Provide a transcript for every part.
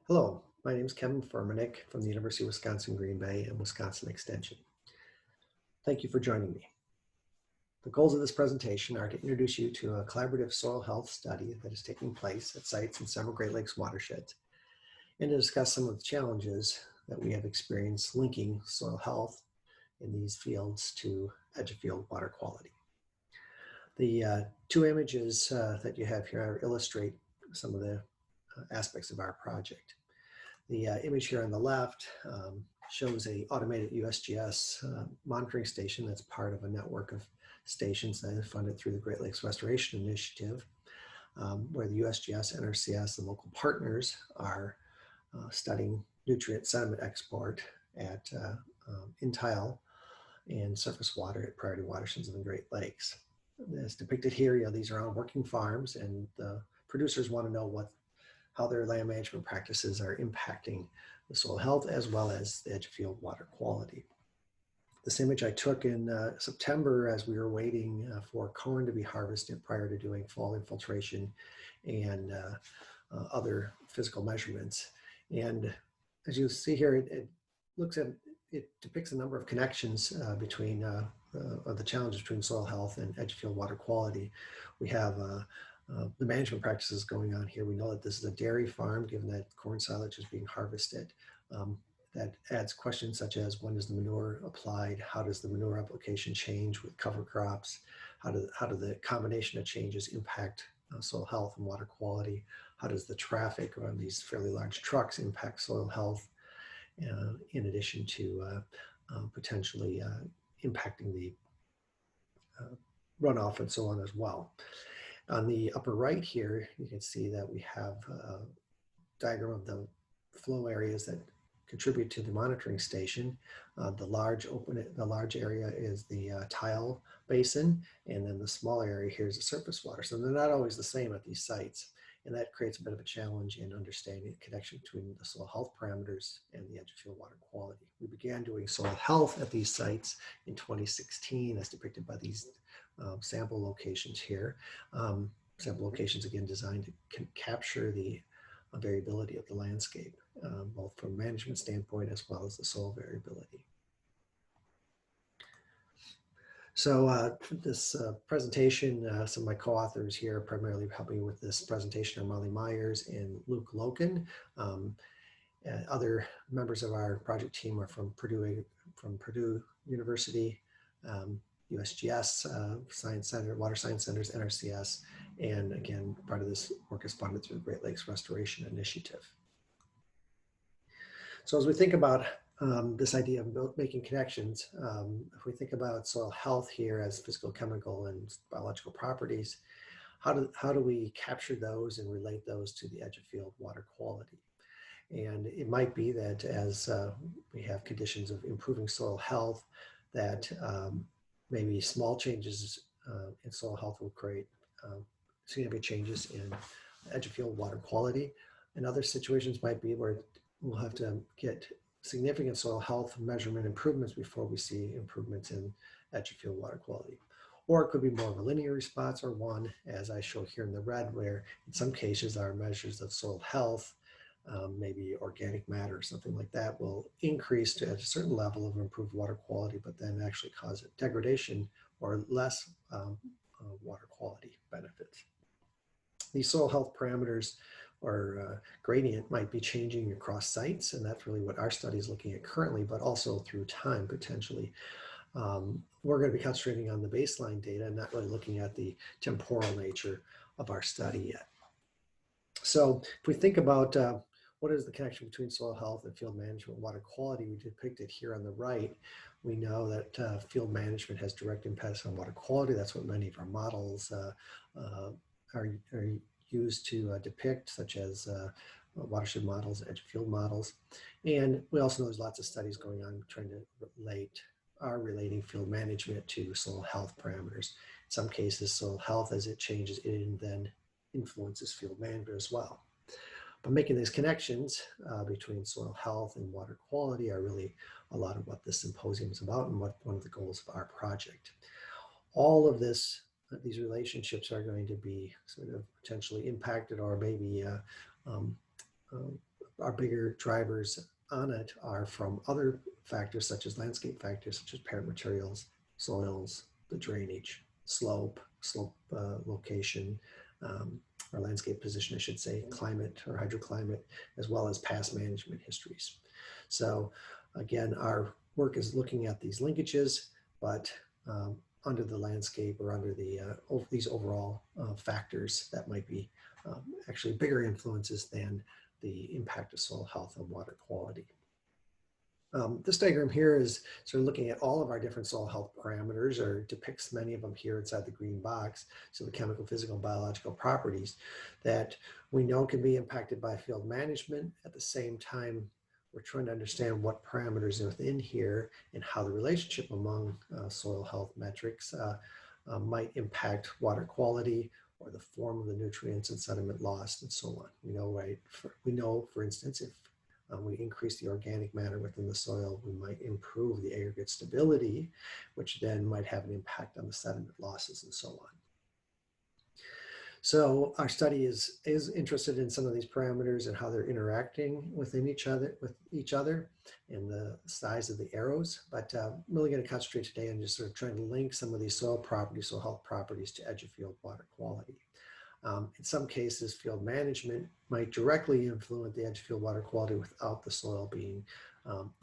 Hello, my name is Kevin Fermanich from the University of Wisconsin-Green Bay and Wisconsin Extension. Thank you for joining me. The goals of this presentation are to introduce you to a collaborative soil health study that is taking place at sites in several Great Lakes watersheds, and to discuss some of the challenges that we have experienced linking soil health in these fields to edge-of-field water quality. The two images that you have here illustrate some of the aspects of our project. The image here on the left shows a automated USGS monitoring station that's part of a network of stations that is funded through the Great Lakes Restoration Initiative, where the USGS, NRCS, and local partners are studying nutrient sediment export at in-tile and surface water at priority watersheds of the Great Lakes. As depicted here, these are on working farms, and the producers want to know how their land management practices are impacting the soil health as well as the edge-of-field water quality. This image I took in September as we were waiting for corn to be harvested prior to doing fall infiltration and other physical measurements. And as you see here, it depicts a number of connections between the challenges between soil health and edge-of-field water quality. We have the management practices going on here. We know that this is a dairy farm, given that corn silage is being harvested. That adds questions such as, when is the manure applied? How does the manure application change with cover crops? How do the combination of changes impact soil health and water quality? How does the traffic on these fairly large trucks impact soil health, in addition to potentially impacting the runoff and so on as well? On the upper right here, you can see that we have a diagram of the flow areas that contribute to the monitoring station. The large area is the tile basin, and then the small area here is the surface water. So they're not always the same at these sites, and that creates a bit of a challenge in understanding the connection between the soil health parameters and the edge-of-field water quality. We began doing soil health at these sites in 2016, as depicted by these sample locations here. Sample locations, again, designed to capture the variability of the landscape, both from a management standpoint as well as the soil variability. So this presentation, some of my co-authors here primarily helping with this presentation are Molly Myers and Luke Loken. Other members of our project team are from Purdue University, USGS, Science Center, Water Science Centers, NRCS, and again, part of this work is funded through the Great Lakes Restoration Initiative. So as we think about this idea of making connections, if we think about soil health here as physical, chemical, and biological properties, how do we capture those and relate those to the edge-of-field water quality? And it might be that as we have conditions of improving soil health, that maybe small changes in soil health will create significant changes in edge-of-field water quality. And other situations might be where we'll have to get significant soil health measurement improvements before we see improvements in edge-of-field water quality. Or it could be more of a linear response, or one, as I show here in the red, where in some cases our measures of soil health, maybe organic matter or something like that, will increase to a certain level of improved water quality, but then actually cause a degradation or less water quality benefits. These soil health parameters or gradient might be changing across sites, and that's really what our study is looking at currently, but also through time potentially. We're going to be concentrating on the baseline data and not really looking at the temporal nature of our study yet. So if we think about what is the connection between soil health and field management and water quality, we depicted here on the right. We know that field management has direct impacts on water quality. That's what many of our models are used to depict, such as watershed models, edge-of-field models. And we also know there's lots of studies going on trying to relating field management to soil health parameters. In some cases, soil health, as it changes, it then influences field management as well. But making these connections between soil health and water quality are really a lot of what this symposium is about and what one of the goals of our project. All of these relationships are going to be sort of potentially impacted or maybe our bigger drivers on it are from other factors such as landscape factors, such as parent materials, soils, the drainage, slope location, or landscape position, I should say, climate or hydroclimate, as well as past management histories. So again, our work is looking at these linkages, but under the landscape or under the these overall factors that might be actually bigger influences than the impact of soil health and water quality. This diagram here is sort of looking at all of our different soil health parameters, or depicts many of them here inside the green box. So the chemical, physical, and biological properties that we know can be impacted by field management. At the same time, we're trying to understand what parameters are within here and how the relationship among soil health metrics might impact water quality or the form of the nutrients and sediment lost and so on. We know, right? We know, for instance, if we increase the organic matter within the soil, we might improve the aggregate stability, which then might have an impact on the sediment losses and so on. So our study is interested in some of these parameters and how they're interacting within each other, and the size of the arrows. But I'm really going to concentrate today on just sort of trying to link some of these soil properties, soil health properties, to edge of field water quality. In some cases, field management might directly influence the edge of field water quality without the soil being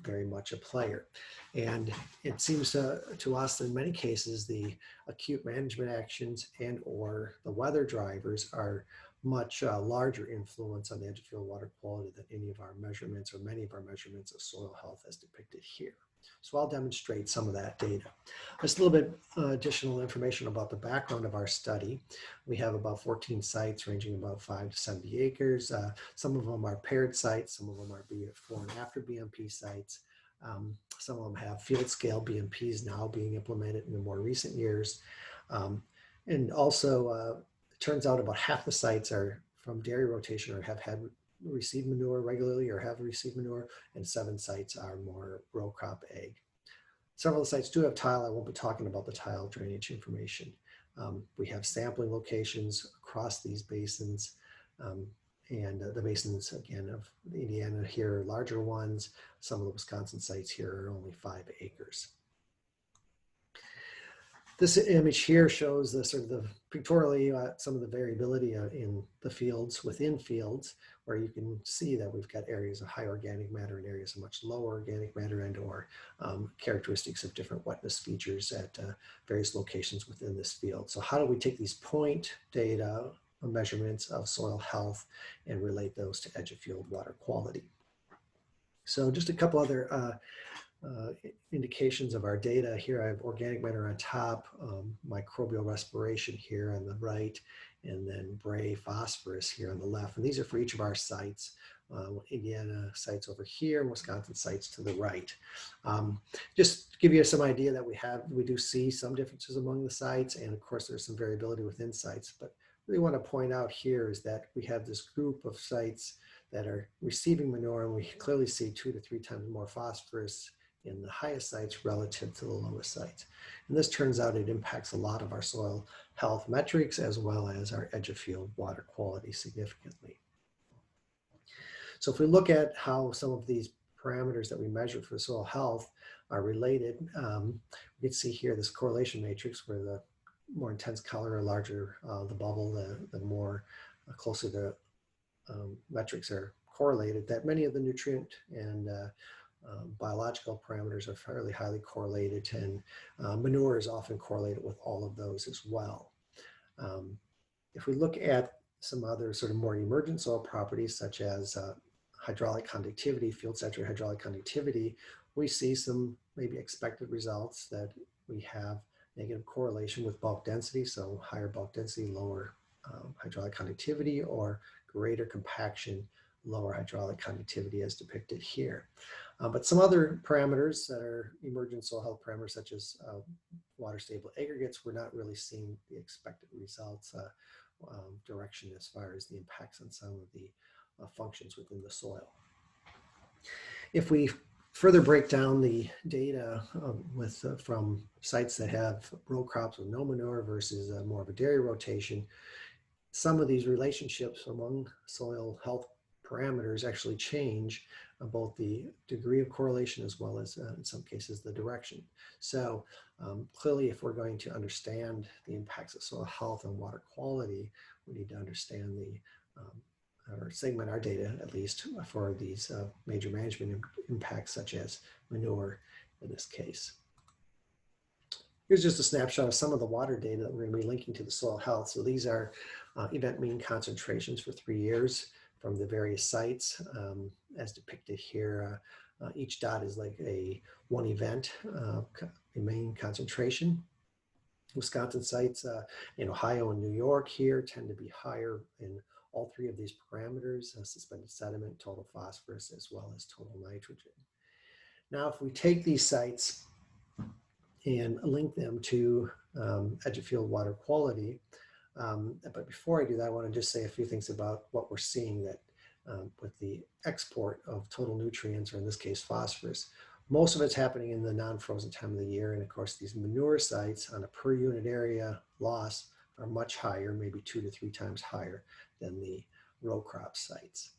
very much a player. And it seems to us in many cases, the acute management actions and or the weather drivers are much larger influence on the edge of field water quality than any of our measurements or many of our measurements of soil health as depicted here. So I'll demonstrate some of that data. Just a little bit additional information about the background of our study. We have about 14 sites ranging about 5 to 70 acres. Some of them are paired sites, some of them are before and after BMP sites. Some of them have field scale BMPs now being implemented in the more recent years. And also, it turns out about half the sites are from dairy rotation or have had received manure regularly or have received manure, and 7 sites are more row crop ag. Several of the sites do have tile. I won't be talking about the tile drainage information. We have sampling locations across these basins, and the basins, again, of Indiana here are larger ones. Some of the Wisconsin sites here are only 5 acres. This image here shows the sort of the pictorially some of the variability in the fields within fields, where you can see that we've got areas of high organic matter and areas of much lower organic matter, and or characteristics of different wetness features at various locations within this field. So how do we take these point data measurements of soil health and relate those to edge of field water quality? So just a couple other indications of our data here. I have organic matter on top, microbial respiration here on the right, and then Bray phosphorus here on the left. And these are for each of our sites. Indiana sites over here, and Wisconsin sites to the right. Just to give you some idea that we do see some differences among the sites, and of course there's some variability within sites, but really want to point out here is that we have this group of sites that are receiving manure, and we clearly see 2 to 3 times more phosphorus in the highest sites relative to the lowest sites. And this turns out it impacts a lot of our soil health metrics as well as our edge of field water quality significantly. So if we look at how some of these parameters that we measure for soil health are related, we can see here this correlation matrix where the more intense color or larger the bubble, the more closer the metrics are correlated, that many of the nutrient and biological parameters are fairly highly correlated, and manure is often correlated with all of those as well. If we look at some other sort of more emergent soil properties such as hydraulic conductivity, field saturated hydraulic conductivity, we see some maybe expected results that we have negative correlation with bulk density, so higher bulk density, lower hydraulic conductivity, or greater compaction, lower hydraulic conductivity as depicted here. But some other parameters that are emergent soil health parameters such as water stable aggregates, we're not really seeing the expected results direction as far as the impacts on some of the functions within the soil. If we further break down the data from sites that have row crops with no manure versus more of a dairy rotation, some of these relationships among soil health parameters actually change both the degree of correlation as well as in some cases the direction. So clearly, if we're going to understand the impacts of soil health and water quality, we need to understand the or segment our data at least for these major management impacts such as manure in this case. Here's just a snapshot of some of the water data that we're going to be linking to the soil health. So these are event mean concentrations for 3 years from the various sites as depicted here. Each dot is like one event, a main concentration. Wisconsin sites in Ohio and New York here tend to be higher in all 3 of these parameters, suspended sediment, total phosphorus, as well as total nitrogen. Now, if we take these sites and link them to edge of field water quality, but before I do that, I want to just say a few things about what we're seeing that with the export of total nutrients, or in this case, phosphorus. Most of it's happening in the non-frozen time of the year. And of course, these manure sites on a per unit area loss are much higher, maybe 2 to 3 times higher than the row crop sites.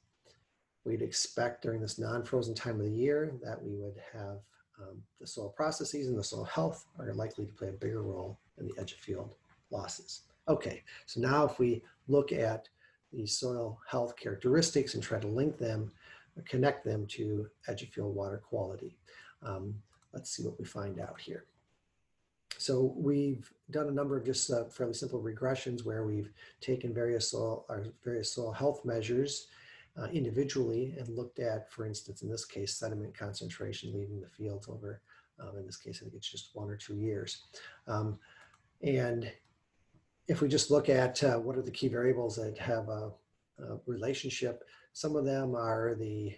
We'd expect during this non-frozen time of the year that we would have the soil processes and the soil health are likely to play a bigger role in the edge of field losses. Okay, so now if we look at the soil health characteristics and try to link them, connect them to edge of field water quality. Let's see what we find out here. So we've done a number of just fairly simple regressions where we've taken various soil health measures individually and looked at, for instance, in this case, sediment concentration leaving the fields over, in this case, I think it's just 1 or 2 years. And if we just look at what are the key variables that have a relationship, some of them are the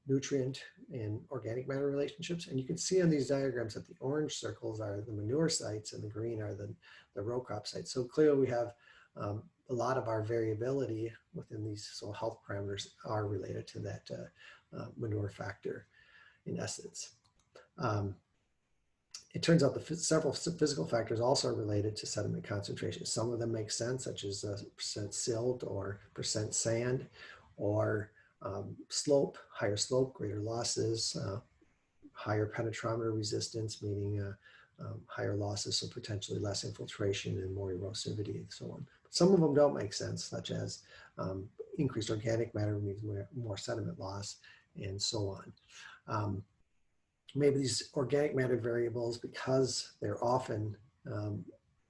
nutrient and organic matter relationships. And you can see on these diagrams that the orange circles are the manure sites and the green are the row crop sites. So clearly we have a lot of our variability within these soil health parameters are related to that manure factor in essence. It turns out that several physical factors also are related to sediment concentration. Some of them make sense, such as percent silt or percent sand, or slope, higher slope, greater losses, higher penetrometer resistance, meaning higher losses, so potentially less infiltration and more erosivity and so on. But some of them don't make sense, such as increased organic matter means more sediment loss and so on. Maybe these organic matter variables, because they're often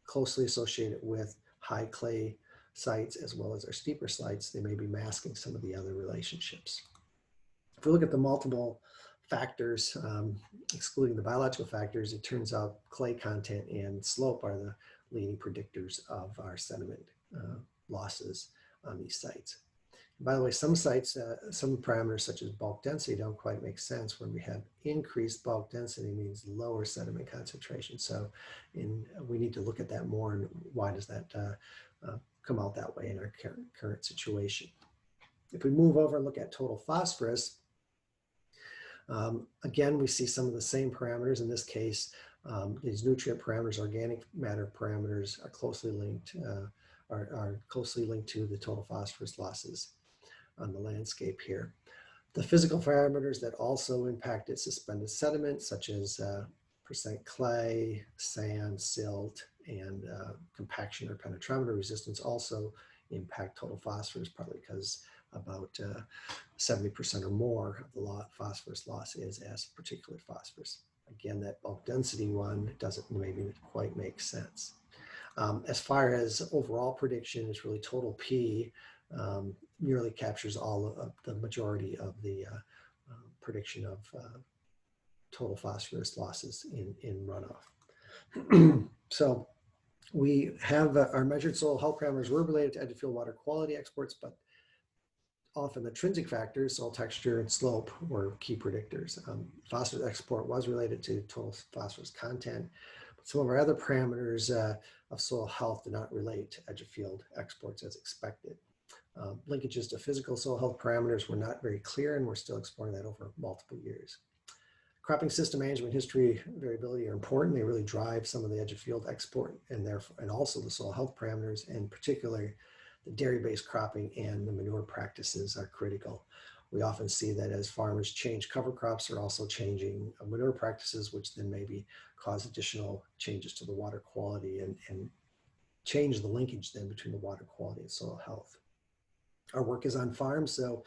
closely associated with high clay sites as well as our steeper sites, they may be masking some of the other relationships. If we look at the multiple factors, excluding the biological factors, it turns out clay content and slope are the leading predictors of our sediment losses on these sites. By the way, some sites, some parameters such as bulk density don't quite make sense. When we have increased bulk density means lower sediment concentration. So we need to look at that more, and why does that come out that way in our current situation. If we move over and look at total phosphorus, again, we see some of the same parameters. In this case, these nutrient parameters, organic matter parameters are closely linked, to the total phosphorus losses on the landscape here. The physical parameters that also impacted suspended sediment, such as percent clay, sand, silt, and compaction or penetrometer resistance also impact total phosphorus, probably because about 70% or more of the phosphorus loss is as particulate phosphorus. Again, that bulk density one doesn't maybe quite make sense. As far as overall prediction, it's really total P nearly captures all of the majority of the prediction of total phosphorus losses in runoff. So we have our measured soil health parameters were related to edge of field water quality exports, but often the intrinsic factors, soil texture and slope, were key predictors. Phosphorus export was related to total phosphorus content, but some of our other parameters of soil health did not relate to edge of field exports as expected. Linkages to physical soil health parameters were not very clear, and we're still exploring that over multiple years. Cropping system management history variability are important. They really drive some of the edge of field export and also the soil health parameters, and particularly the dairy-based cropping and the manure practices are critical. We often see that as farmers change cover crops, they're also changing manure practices, which then maybe cause additional changes to the water quality and change the linkage then between the water quality and soil health. Our work is on farms, so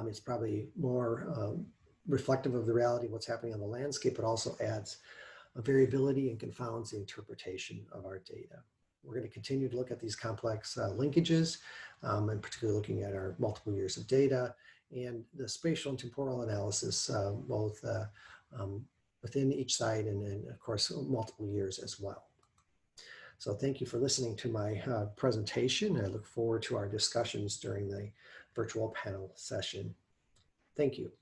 it's probably more reflective of the reality of what's happening on the landscape, but also adds a variability and confounds the interpretation of our data. We're going to continue to look at these complex linkages, and particularly looking at our multiple years of data and the spatial and temporal analysis, both within each site and of course, multiple years as well. So thank you for listening to my presentation. I look forward to our discussions during the virtual panel session. Thank you.